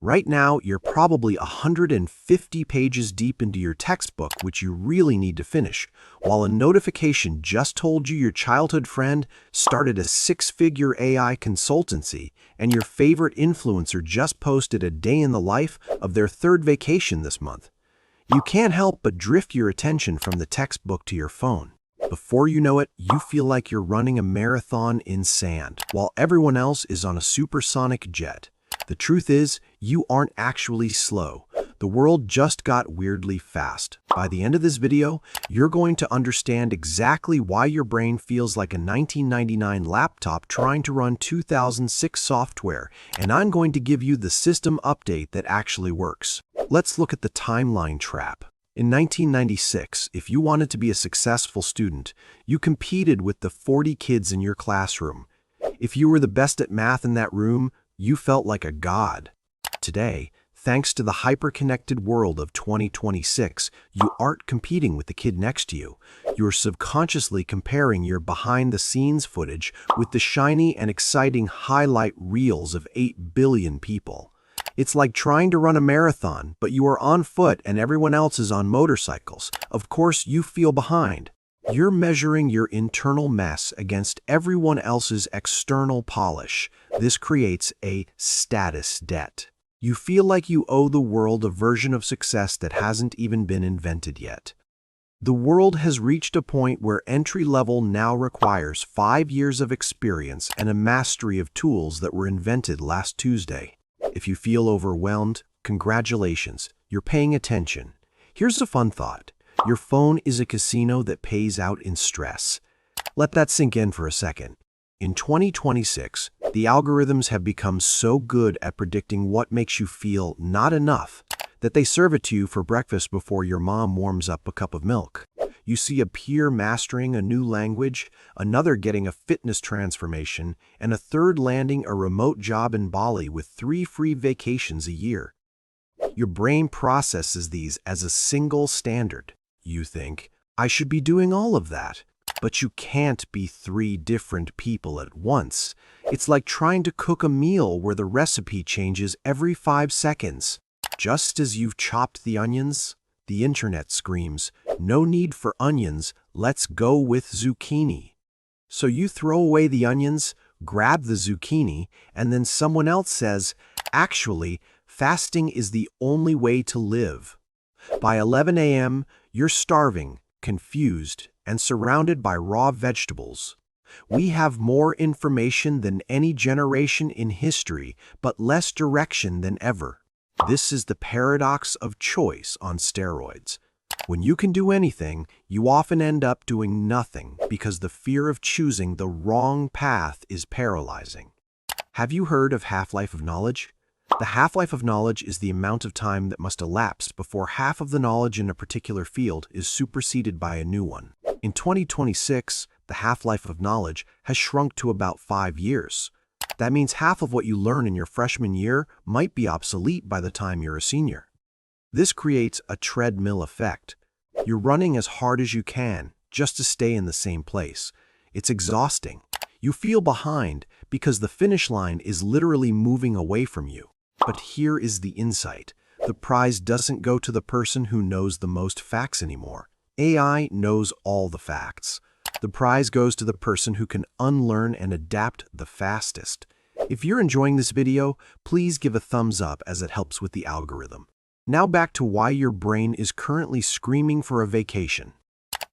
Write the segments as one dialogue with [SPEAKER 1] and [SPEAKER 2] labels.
[SPEAKER 1] Right now, you're probably 150 pages deep into your textbook, which you really need to finish, while a notification just told you your childhood friend started a six-figure AI consultancy, and your favorite influencer just posted a day in the life of their third vacation this month. You can't help but drift your attention from the textbook to your phone. Before you know it, you feel like you're running a marathon in sand, while everyone else is on a supersonic jet. The truth is, you aren't actually slow. The world just got weirdly fast. By the end of this video, you're going to understand exactly why your brain feels like a 1999 laptop trying to run 2006 software, and I'm going to give you the system update that actually works. Let's look at the timeline trap. In 1996, if you wanted to be a successful student, you competed with the 40 kids in your classroom. If you were the best at math in that room, you felt like a god. Today, thanks to the hyper-connected world of 2026, you aren't competing with the kid next to you. You're subconsciously comparing your behind-the-scenes footage with the shiny and exciting highlight reels of 8 billion people. It's like trying to run a marathon, but you are on foot and everyone else is on motorcycles. Of course, you feel behind. You're measuring your internal mess against everyone else's external polish. This creates a status debt. You feel like you owe the world a version of success that hasn't even been invented yet. The world has reached a point where entry level now requires 5 years of experience and a mastery of tools that were invented last Tuesday. If you feel overwhelmed, congratulations, you're paying attention. Here's a fun thought. Your phone is a casino that pays out in stress. Let that sink in for a second. In 2026, the algorithms have become so good at predicting what makes you feel not enough that they serve it to you for breakfast before your mom warms up a cup of milk. You see a peer mastering a new language, another getting a fitness transformation, and a third landing a remote job in Bali with 3 free vacations a year. Your brain processes these as a single standard. You think, I should be doing all of that. But you can't be 3 different people at once. It's like trying to cook a meal where the recipe changes every 5 seconds. Just as you've chopped the onions, the internet screams, no need for onions, let's go with zucchini. So you throw away the onions, grab the zucchini, and then someone else says, actually, fasting is the only way to live. By 11 a.m., you're starving, confused, and surrounded by raw vegetables. We have more information than any generation in history, but less direction than ever. This is the paradox of choice on steroids. When you can do anything, you often end up doing nothing because the fear of choosing the wrong path is paralyzing. Have you heard of half-life of knowledge? The half-life of knowledge is the amount of time that must elapse before half of the knowledge in a particular field is superseded by a new one. In 2026, the half-life of knowledge has shrunk to about 5 years. That means half of what you learn in your freshman year might be obsolete by the time you're a senior. This creates a treadmill effect. You're running as hard as you can just to stay in the same place. It's exhausting. You feel behind because the finish line is literally moving away from you. But here is the insight. The prize doesn't go to the person who knows the most facts anymore. AI knows all the facts. The prize goes to the person who can unlearn and adapt the fastest. If you're enjoying this video, please give a thumbs up as it helps with the algorithm. Now back to why your brain is currently screaming for a vacation.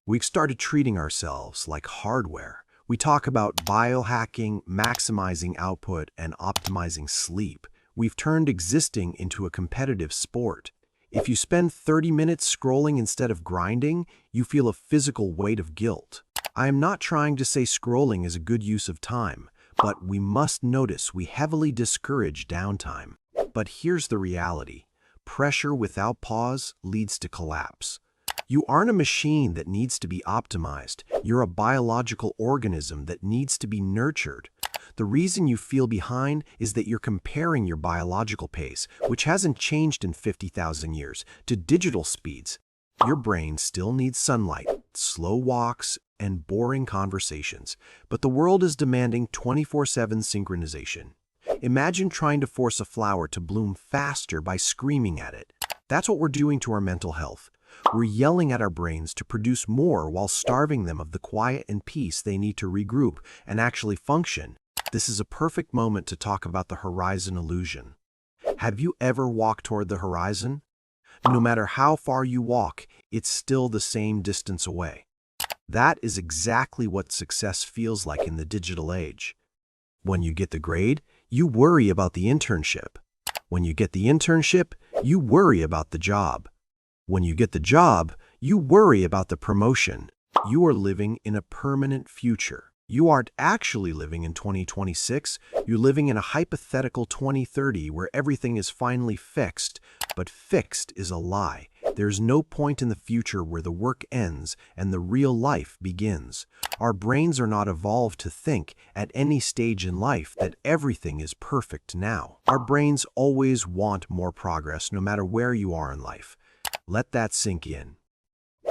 [SPEAKER 1] We've started treating ourselves like hardware. We talk about biohacking, maximizing output, and optimizing sleep. We've turned existing into a competitive sport. If you spend 30 minutes scrolling instead of grinding, you feel a physical weight of guilt. I am not trying to say scrolling is a good use of time, but we must notice we heavily discourage downtime. But here's the reality. Pressure without pause leads to collapse. You aren't a machine that needs to be optimized. You're a biological organism that needs to be nurtured. The reason you feel behind is that you're comparing your biological pace, which hasn't changed in 50,000 years, to digital speeds. Your brain still needs sunlight, slow walks, and boring conversations, but the world is demanding 24/7 synchronization. Imagine trying to force a flower to bloom faster by screaming at it. That's what we're doing to our mental health. We're yelling at our brains to produce more while starving them of the quiet and peace they need to regroup and actually function. This is a perfect moment to talk about the horizon illusion. Have you ever walked toward the horizon? No matter how far you walk, it's still the same distance away. That is exactly what success feels like in the digital age. When you get the grade, you worry about the internship. When you get the internship, you worry about the job. When you get the job, you worry about the promotion. You are living in a permanent future. You aren't actually living in 2026. You're living in a hypothetical 2030 where everything is finally fixed. But fixed is a lie. There's no point in the future where the work ends and the real life begins. Our brains are not evolved to think at any stage in life that everything is perfect now. Our brains always want more progress no matter where you are in life. Let that sink in.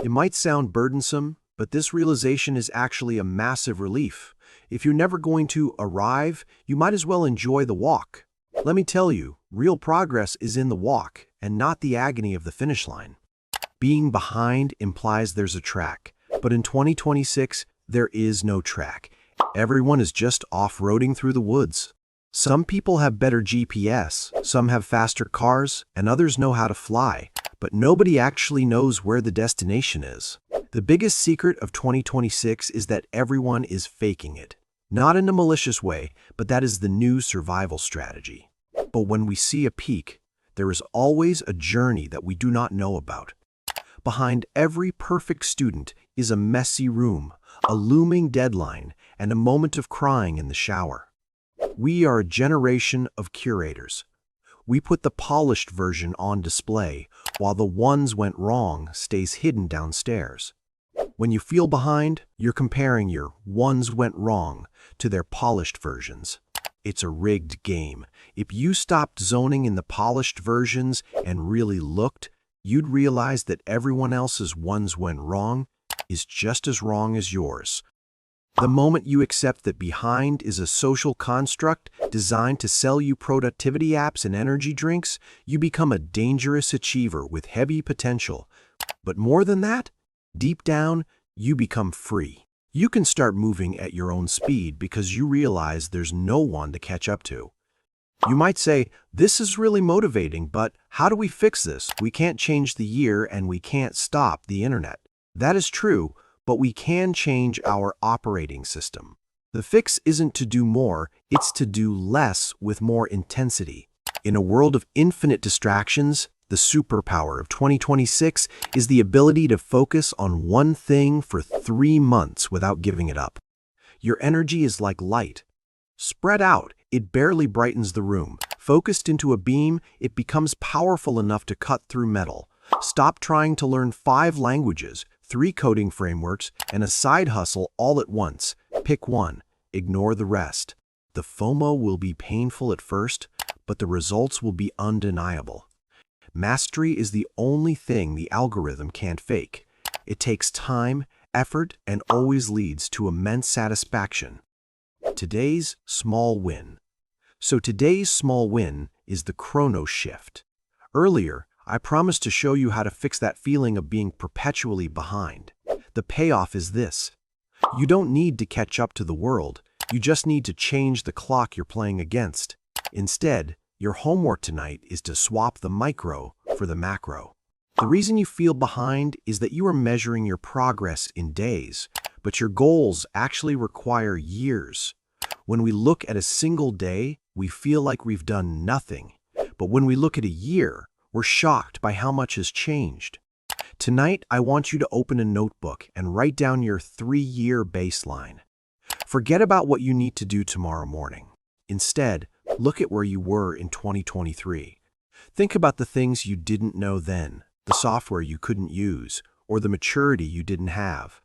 [SPEAKER 1] It might sound burdensome, but this realization is actually a massive relief. If you're never going to arrive, you might as well enjoy the walk. Let me tell you, real progress is in the walk and not the agony of the finish line. Being behind implies there's a track, but in 2026, there is no track. Everyone is just off-roading through the woods. Some people have better GPS, some have faster cars, and others know how to fly, but nobody actually knows where the destination is. The biggest secret of 2026 is that everyone is faking it. Not in a malicious way, but that is the new survival strategy. But when we see a peak, there is always a journey that we do not know about. Behind every perfect student is a messy room, a looming deadline, and a moment of crying in the shower. We are a generation of curators. We put the polished version on display, while the ones went wrong stays hidden downstairs. When you feel behind, you're comparing your ones went wrong to their polished versions. It's a rigged game. If you stopped zoning in the polished versions and really looked, you'd realize that everyone else's ones went wrong is just as wrong as yours. The moment you accept that behind is a social construct designed to sell you productivity apps and energy drinks, you become a dangerous achiever with heavy potential. But more than that, deep down, you become free. You can start moving at your own speed because you realize there's no one to catch up to. You might say, this is really motivating, but how do we fix this? We can't change the year and we can't stop the internet. That is true, but we can change our operating system. The fix isn't to do more, it's to do less with more intensity. In a world of infinite distractions, the superpower of 2026 is the ability to focus on one thing for 3 months without giving it up. Your energy is like light. Spread out, it barely brightens the room. Focused into a beam, it becomes powerful enough to cut through metal. Stop trying to learn 5 languages, 3 coding frameworks, and a side hustle all at once. Pick one. Ignore the rest. The FOMO will be painful at first, but the results will be undeniable. Mastery is the only thing the algorithm can't fake. It takes time, effort, and always leads to immense satisfaction. Today's small win. So today's small win is the chrono shift. Earlier, I promised to show you how to fix that feeling of being perpetually behind. The payoff is this. You don't need to catch up to the world. You just need to change the clock you're playing against. Instead, your homework tonight is to swap the micro for the macro. The reason you feel behind is that you are measuring your progress in days, but your goals actually require years. When we look at a single day, we feel like we've done nothing. But when we look at a year, we're shocked by how much has changed. Tonight, I want you to open a notebook and write down your 3-year baseline. Forget about what you need to do tomorrow morning. Instead, look at where you were in 2023. Think about the things you didn't know then, the software you couldn't use, or the maturity you didn't have.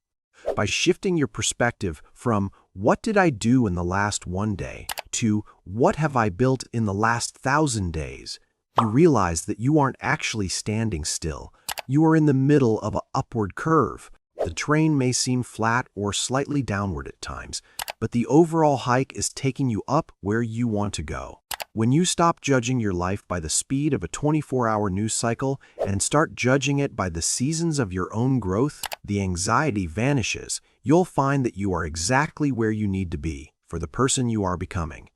[SPEAKER 1] By shifting your perspective from what did I do in the last 1 day to what have I built in the last 1,000 days, you realize that you aren't actually standing still. You are in the middle of an upward curve. The terrain may seem flat or slightly downward at times, but the overall hike is taking you up where you want to go. When you stop judging your life by the speed of a 24-hour news cycle and start judging it by the seasons of your own growth, the anxiety vanishes. You'll find that you are exactly where you need to be for the person you are becoming.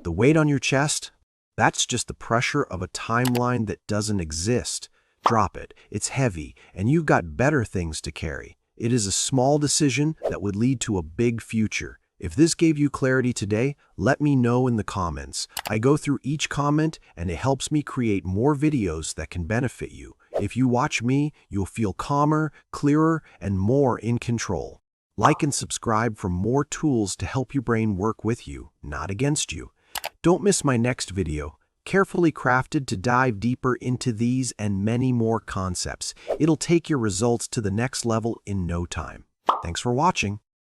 [SPEAKER 1] The weight on your chest? That's just the pressure of a timeline that doesn't exist. Drop it. It's heavy, and you've got better things to carry. It is a small decision that would lead to a big future. If this gave you clarity today, let me know in the comments. I go through each comment and it helps me create more videos that can benefit you. If you watch me, you'll feel calmer, clearer, and more in control. Like and subscribe for more tools to help your brain work with you, not against you. Don't miss my next video, carefully crafted to dive deeper into these and many more concepts. It'll take your results to the next level in no time. Thanks for watching.